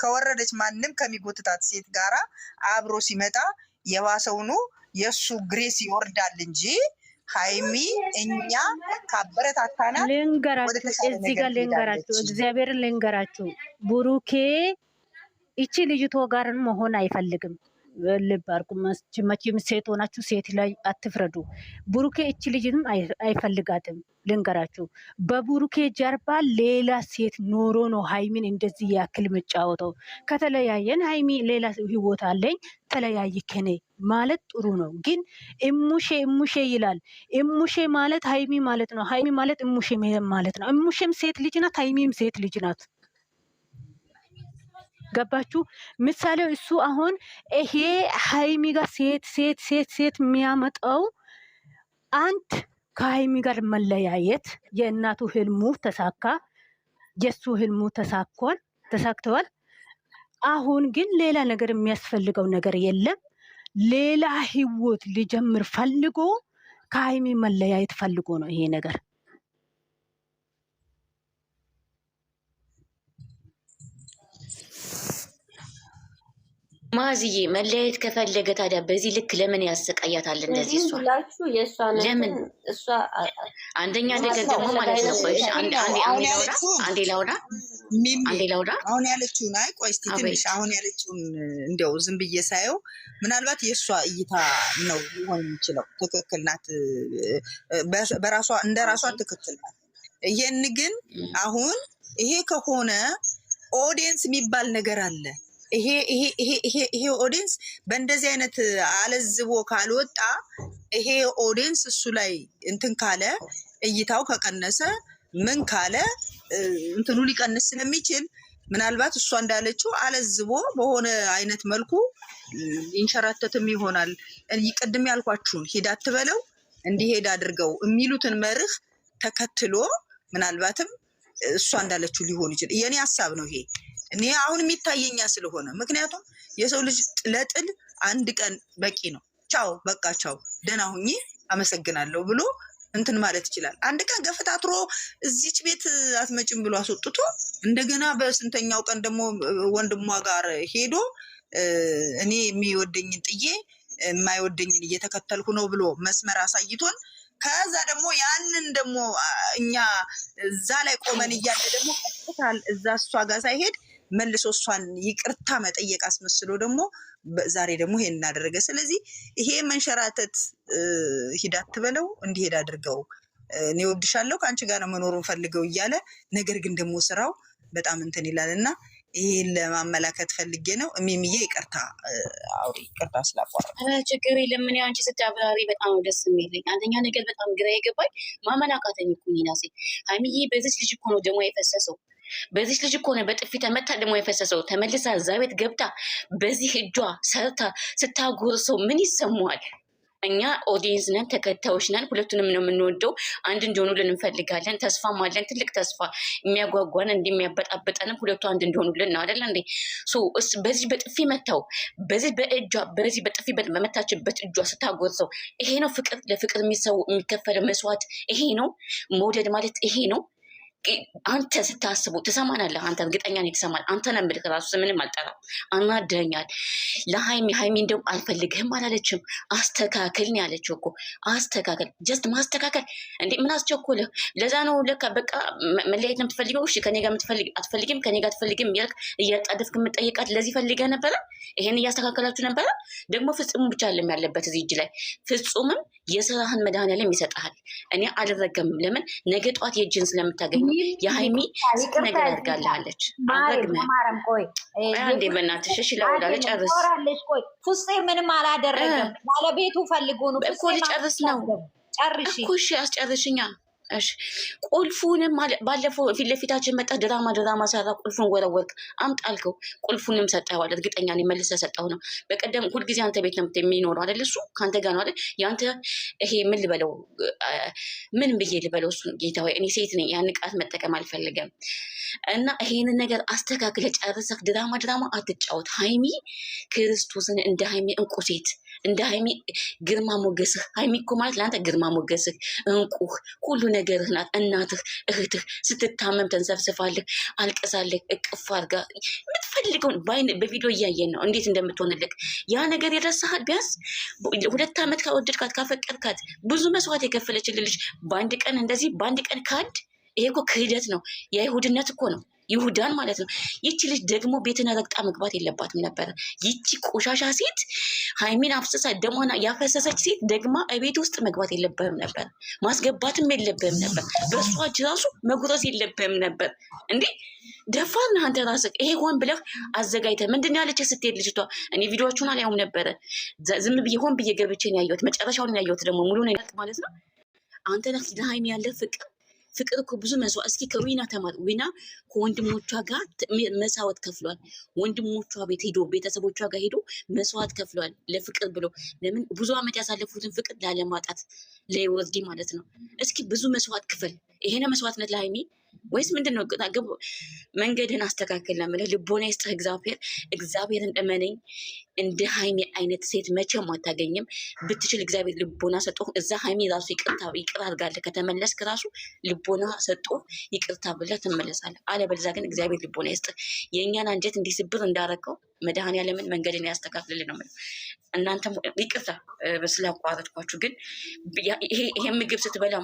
ከወረደች ማንም ከሚጎትታት ሴት ጋራ አብሮ ሲመጣ የባሰውኑ የሱ ግሬስ ይወርዳል እንጂ ሃይሚ እኛ ካበረታታና እዚህ ጋር ልንገራችሁ፣ እግዚአብሔርን ልንገራችሁ፣ ብሩኬ እቺ ልጅቷ ጋር መሆን አይፈልግም። ልባርኩ መቼም ሴት ሆናችሁ ሴት ላይ አትፍረዱ። ብሩኬ እቺ ልጅንም አይፈልጋትም። ልንገራችሁ፣ በብሩኬ ጀርባ ሌላ ሴት ኖሮ ነው ሃይሚን እንደዚህ ያክል መጫወተው። ከተለያየን ሃይሚ ሌላ ህይወት አለኝ ተለያይ ከኔ ማለት ጥሩ ነው። ግን እሙሼ ይላል። እሙሼ ማለት ሃይሚ ማለት ነው። ሃይሚ ማለት እሙሼ ማለት ነው። እሙሼም ሴት ልጅ ናት፣ ሃይሚም ሴት ልጅ ናት። ገባችሁ? ምሳሌው እሱ አሁን ይሄ ሃይሚ ጋር ሴት የሚያመጣው አንድ ከሃይሚ ጋር መለያየት፣ የእናቱ ህልሙ ተሳካ፣ የሱ ህልሙ ተሳክተዋል። አሁን ግን ሌላ ነገር የሚያስፈልገው ነገር የለም። ሌላ ህይወት ሊጀምር ፈልጎ ከሃይሚ መለያየት ፈልጎ ነው ይሄ ነገር። ማዝዬ መለያየት ከፈለገ ታዲያ በዚህ ልክ ለምን ያሰቃያታል? እንደዚህ እሷ ለምን አንደኛ ነገር ደግሞ ማለት ነው። ቆይ አንዴ ላውራ አሁን ያለችውን ቆይ እስኪ ትንሽ አሁን ያለችውን እንደው ዝም ብዬ ሳየው ምናልባት የእሷ እይታ ነው ሊሆን የሚችለው። ትክክል ናት፣ በራሷ እንደ ራሷ ትክክል ናት። ይሄን ግን አሁን ይሄ ከሆነ ኦዲየንስ የሚባል ነገር አለ። ይሄ ኦዲየንስ በእንደዚህ አይነት አለዝቦ ካልወጣ ይሄ ኦዲየንስ እሱ ላይ እንትን ካለ እይታው ከቀነሰ ምን ካለ እንትኑ ሊቀንስ ስለሚችል ምናልባት እሷ እንዳለችው አለዝቦ በሆነ አይነት መልኩ ይንሸራተትም ይሆናል። ቅድም ያልኳችሁን ሂድ አትበለው እንዲሄድ አድርገው የሚሉትን መርህ ተከትሎ ምናልባትም እሷ እንዳለችው ሊሆን ይችላል። የኔ ሀሳብ ነው ይሄ። እኔ አሁን የሚታየኛ ስለሆነ ምክንያቱም የሰው ልጅ ለጥል አንድ ቀን በቂ ነው። ቻው በቃ ቻው ደህና ሁኚ አመሰግናለሁ ብሎ እንትን ማለት ይችላል። አንድ ቀን ገፈታትሮ እዚች ቤት አትመጭም ብሎ አስወጥቶ እንደገና በስንተኛው ቀን ደግሞ ወንድሟ ጋር ሄዶ እኔ የሚወደኝን ጥዬ የማይወደኝን እየተከተልኩ ነው ብሎ መስመር አሳይቶን ከዛ ደግሞ ያንን ደግሞ እኛ እዛ ላይ ቆመን እያለ ደግሞ ቀጥታል እዛ እሷ ጋር ሳይሄድ መልሶ እሷን ይቅርታ መጠየቅ አስመስሎ ደግሞ ዛሬ ደግሞ ይሄን እናደረገ። ስለዚህ ይሄ መንሸራተት ሂድ አትበለው እንዲሄድ አድርገው እኔ ወድሻለሁ ከአንቺ ጋር ነው መኖሩን ፈልገው እያለ ነገር ግን ደግሞ ስራው በጣም እንትን ይላል እና ይሄን ለማመላከት ፈልጌ ነው። እሚሚዬ ይቅርታ አውሪ፣ ይቅርታ ስላቋረጥ ችግር የለም። ምን አንቺ ስታብራሪ በጣም ደስ የሚለኝ አንደኛ ነገር በጣም ግራ የገባኝ ማመን አቃተኝ እኮ ኒናሴ ሀይሚዬ በዚች ልጅ እኮ ነው ደሞ የፈሰሰው። በዚች ልጅ እኮ ነው በጥፊ ተመታ ደሞ የፈሰሰው። ተመልሳ እዛ ቤት ገብታ በዚህ እጇ ሰርታ ስታጎርሰው ምን ይሰማዋል? እኛ ኦዲየንስ ነን፣ ተከታዮች ነን። ሁለቱንም ነው የምንወደው። አንድ እንዲሆኑልን እንፈልጋለን። ተስፋም አለን፣ ትልቅ ተስፋ የሚያጓጓን እንደሚያበጣበጠንም ሁለቱ አንድ እንዲሆኑልን ነው አይደለ እንዴ? በዚህ በጥፊ መታው፣ በዚህ በእጇ በዚህ በጥፊ በመታችበት እጇ ስታጎርሰው ይሄ ነው ፍቅር? ለፍቅር የሚከፈል መስዋዕት ይሄ ነው መውደድ ማለት ይሄ ነው? አንተ ስታስቡ ትሰማናለህ። አንተ እርግጠኛ ነኝ ትሰማለህ። አንተ ነህ የምልህ እራሱ ስምንም አልጠራም። አናደኛል። ለሀይሚ እንደውም አልፈልግህም አላለችም። አስተካክል ነው ያለችው እኮ አስተካክል። ጀስት ማስተካከል እንዴ ምን አስቸኮለህ? ለዛ ነው ለካ በቃ መለያየት ነው የምትፈልገው። እሺ ከኔ ጋር አትፈልጊም፣ ከኔ ጋር አትፈልጊም እያልክ እያጣደፍክ የምትጠይቃት ለዚህ ፈልገህ ነበረ። ይሄን እያስተካከላችሁ ነበረ። ደግሞ ፍጹም ብቻ አለም ያለበት እዚህ እጅ ላይ ፍጹምም የስራህን መድኃኒዓለም ይሰጥሃል። እኔ አልረገምም። ለምን ነገ ጠዋት የእጅን ስለምታገኝ የሀይሚ ስንት ነገር ያድርጋለች። አንዴ በእናትሽ እሺ ላውራ ልጨርስ። ፍፄ ምንም አላደረገም። ባለቤቱ ፈልጎ ነው እኮ ልጨርስ ነው። ጨርሺ እኮ እሺ አስጨርሽኛ። እሺ ቁልፉንም ባለፈው ፊት ለፊታችን መጣ ድራማ ሰራ። ቁልፉን ወረወርክ አምጣልከው። ቁልፉንም ሰጠዋል። እርግጠኛ ነኝ መልሰህ ሰጠው ነው። በቀደም ሁልጊዜ አንተ ቤት ነው የሚኖረው አይደል? እሱ ከአንተ ጋር ነው አይደል? ያንተ ይሄ ምን ልበለው ምን ብዬ ልበለው? እሱ ጌታ ሆይ እኔ ሴት ነኝ፣ ያን ቃት መጠቀም አልፈልግም። እና ይሄንን ነገር አስተካክለ ጨርሰህ ድራማ አትጫወት። ሀይሚ ክርስቶስን እንደ ሀይሚ እንቁ ሴት እንደ ሀይሚ ግርማ ሞገስህ። ሀይሚ እኮ ማለት ለአንተ ግርማ ሞገስህ፣ እንቁህ፣ ሁሉ ነገርህ ናት። እናትህ እህትህ ስትታመም ተንሰፍስፋለህ፣ አልቅሳለህ፣ እቅፍ አድርጋ የምትፈልገውን በቪዲዮ እያየን ነው እንዴት እንደምትሆንልህ። ያ ነገር ይረሳሃል። ቢያንስ 2 ዓመት ካወደድካት ካፈቀድካት ብዙ መስዋዕት የከፈለችልሽ በአንድ ቀን እንደዚህ በአንድ ቀን ካድ። ይሄ እኮ ክህደት ነው፣ የይሁድነት እኮ ነው። ይሁዳን ማለት ነው። ይቺ ልጅ ደግሞ ቤትን ረግጣ መግባት የለባትም ነበረ። ይቺ ቆሻሻ ሴት ሀይሚን አፍስሳ ደሟን ያፈሰሰች ሴት ደግማ ቤት ውስጥ መግባት የለብህም ነበር፣ ማስገባትም የለብህም ነበር። በእሷ እጅ ራሱ መጉረስ የለብህም ነበር። እንዴ ደፋር ነህ አንተ ራስህ። ይሄ ሆን ብለህ አዘጋጅተህ ምንድን ነው ያለች ስትሄድ ልጅቷ። እኔ ቪዲዮቹን አላየሁም ነበረ፣ ዝም ብዬ ሆን ብዬ ገብቼ ነው ያየሁት። መጨረሻውን ያየሁት ደግሞ ሙሉ ነው ማለት ነው። አንተ ነህ ለሀይሚ ያለ ፍቅር እኮ ብዙ መስዋዕት። እስኪ ከዊና ተማር። ዊና ከወንድሞቿ ጋር መስዋዕት ከፍሏል። ወንድሞቿ ቤት ሄዶ ቤተሰቦቿ ጋር ሄዶ መስዋዕት ከፍሏል ለፍቅር ብሎ። ለምን ብዙ ዓመት ያሳለፉትን ፍቅር ላለማጣት ለወርዲ ማለት ነው። እስኪ ብዙ መስዋዕት ክፍል። ይሄ ነው መስዋዕትነት ለሀይሚ ወይስ ምንድን ነው? መንገድን አስተካከል ነው የምልህ። ልቦና ይስጥህ እግዚአብሔር። እግዚአብሔርን እመነኝ፣ እንደ ሀይሚ አይነት ሴት መቼም አታገኝም። ብትችል እግዚአብሔር ልቦና ሰጦ እዛ ሀይሚ ራሱ ይቅር አድርጋለህ ከተመለስክ ራሱ ልቦና ሰጦ ይቅርታ ብለህ ትመለሳለህ። አለበለዚያ ግን እግዚአብሔር ልቦና ይስጥህ። የእኛን አንጀት እንዲህ ስብር እንዳረከው መድኃኔዓለምን መንገድን ያስተካክልልን ነው የምልህ። እናንተም ይቅርታ ስላቋረጥኳችሁ፣ ግን ይሄ ምግብ ስትበላ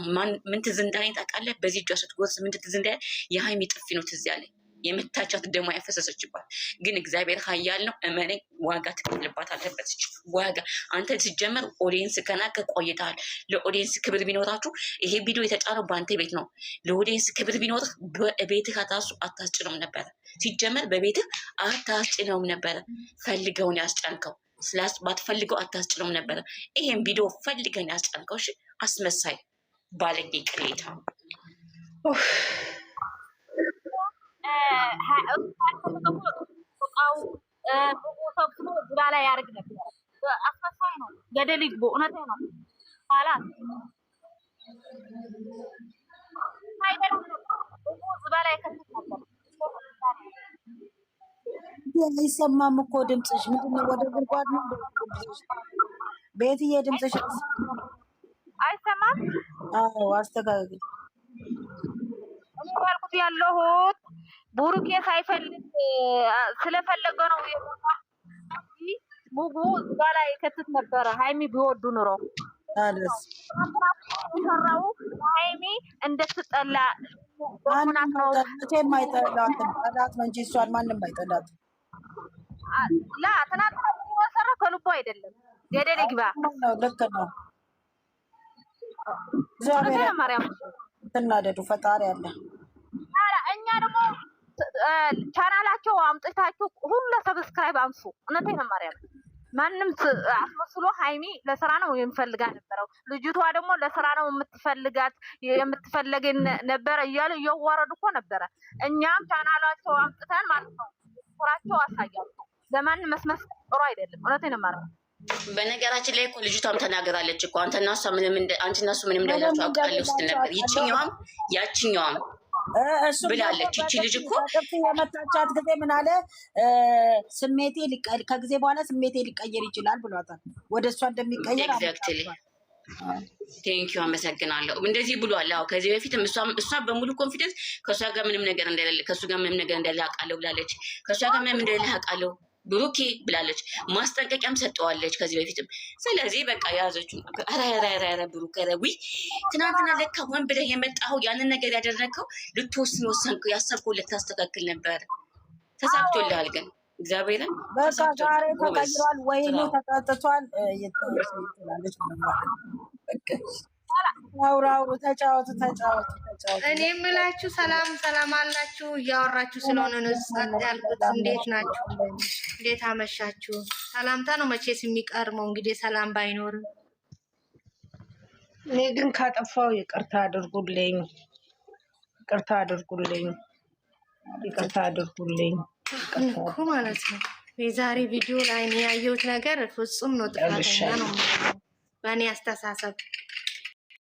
ምን ትዝ እንዳለኝ ታውቃለህ? በዚህ እጇ ስትጎርስ ምን ትዝ እንዳለኝ የሀይሚ ጥፊ ነው ትዝ ያለኝ። የምታቻት ደግሞ ያፈሰሰችባት። ግን እግዚአብሔር ኃያል ነው፣ እመነኝ። ዋጋ ትከፍልባት አለበት። ዋጋ አንተ ሲጀመር ኦዲየንስ ከናቀ ቆይተሃል። ለኦዲየንስ ክብር ቢኖራችሁ ይሄ ቪዲዮ የተጫነው በአንተ ቤት ነው። ለኦዲየንስ ክብር ቢኖርህ በቤትህ ራሱ አታስጭነውም ነበረ። ሲጀመር በቤትህ አታስጭነውም ነበረ። ፈልገውን ያስጫንከው ባትፈልገው አታስጭነውም ነበረ። ይሄን ቪዲዮ ፈልገን ያስጫንከው። እሺ አስመሳይ ባለጌ ቅሌታ። ዝባ ላይ ያደርግ ነበር። አስመሳይ ነው፣ ገደል ይግቡ። እውነቴ ነው። ኋላት ዝባ ላይ ከትት ነበር። አይሰማም እኮ ድምፅሽ። ምንድን ነው? ወደ ጉድጓድ ነው ቤትዬ፣ ድምፅሽ አይሰማም። አዎ አስተካክል። እኔ ያልኩት ያለሁት ቡሩኬ ሳይፈልግ ስለፈለገ ነው። ሙጉ እዛ ላይ ከትት ነበረ። ሀይሚ ቢወዱ ኑሮ ታደስ ሰራው ሀይሚ እንደትጠላ ማንም አይጠላት። ጠላት ነው እንጂ እሷን ማንም አይጠላት። ላ ትናንትና ሰራ ከልቦ አይደለም። ገደል ይግባ። ልክ ነው። እግዚአብሔር ማርያም ትናደዱ ፈጣሪ አለ። እኛ ደግሞ ቻናላቸው አምጥታችሁ ሁሉ ሰብስክራይብ አንሱ። እውነቴን ነው ማርያም። ማንም አስመስሎ ሀይሚ ለስራ ነው የሚፈልጋ ነበረው። ልጅቷ ደግሞ ለስራ ነው የምትፈልግ ነበረ እያሉ እያዋረዱ እኮ ነበረ። እኛም ቻናላቸው አምጥተን ማለት ነው ስራቸው አሳያቸው። ለማንም መስመስ ጥሩ አይደለም። እውነቴን ነው ማርያም። በነገራችን ላይ እኮ ልጅቷም ተናገራለች እኮ አንተና እሱ ምንም እንዳላችሁ አውቃለሁ ስትል ነበር። ይችኛዋም ያችኛዋም ብላለች። ይቺ ልጅ እኮ የመታቻት ጊዜ ምን አለ? ስሜቴ ከጊዜ በኋላ ስሜቴ ሊቀየር ይችላል ብሏታል። ወደ እሷ እንደሚቀየር ኤግዛክትሊ። ቴንኪዩ አመሰግናለሁ። እንደዚህ ብሏል። አዎ ከዚህ በፊትም እሷ በሙሉ ኮንፊደንስ ከእሷ ጋር ምንም ነገር እንደሌለ ከእሱ ጋር ምንም ነገር እንደሌለ አውቃለሁ ብላለች። ከእሷ ጋር ምንም እንደሌለ አውቃለሁ ብሩኬ ብላለች። ማስጠንቀቂያም ሰጠዋለች ከዚህ በፊትም። ስለዚህ በቃ የያዘችው ረ ብሩክ ረዊ ትናንትና ለካ ሆን ብለህ የመጣኸው ያንን ነገር ያደረግከው ልትወስን ወሰንከው፣ ያሰብከው ልታስተካክል ነበር። ተሳክቶልሃል ግን እግዚአብሔርን በቃ ዛሬ ተቀይሯል። ወይኔ ተቀጥቷል። ትላለች አውራው ተጫወቱ። እኔ የምላችሁ ሰላም አላችሁ? እያወራችሁ ስለሆነ ነው ጸጥ ያልኩት። እንዴት ናችሁ? እንዴት አመሻችሁ? ሰላምታ ነው መቼስ የሚቀርመው እንግዲህ ሰላም ባይኖርም። እኔ ግን ካጠፋው ይቅርታ አድርጉልኝ። እኮ ማለት ነው። የዛሬ ቪዲዮ ላይ ያየሁት ነገር ፍጹም ነው ጥፋተኛ ነው በእኔ አስተሳሰብ።